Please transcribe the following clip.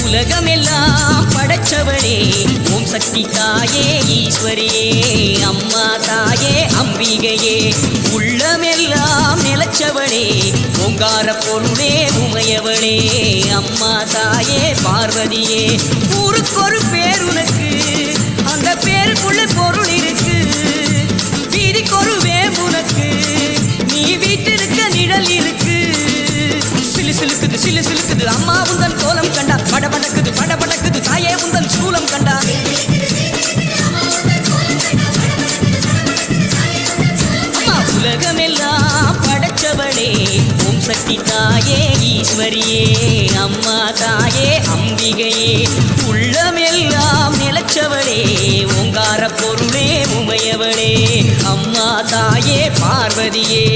உலகமெல்லாம் படைச்சவளே ஓம் சக்தி தாயே ஈஸ்வரியே அம்மா தாயே அம்பிகையே உள்ளமெல்லாம் நிலச்சவளே ஓங்கார பொருளே உமையவளே அம்மா தாயே பார்வதியே ஊருக்கொரு பேர் உனக்கு அந்த பேருக்குள்ள பொருள் இருக்கு வீதிக்கொரு வேம்புனக்கு நீ வீட்டிருக்க நிழல் இருக்கு சிலு சிலுக்குது சிலு சிலுக்குது அம்மா உந்தன் கோலம் கண்டா படபடக்குது படபடக்குது தாயே உந்தன் சூலம் கண்டா அம்மா உலகமெல்லாம் படைச்சவளே ஓம் சக்தி தாயே ஈஸ்வரியே அம்மா தாயே அம்பிகையே உள்ளமெல்லாம் நிலச்சவளே ஓங்கார பொருளே உமையவளே அம்மா தாயே பார்வதியே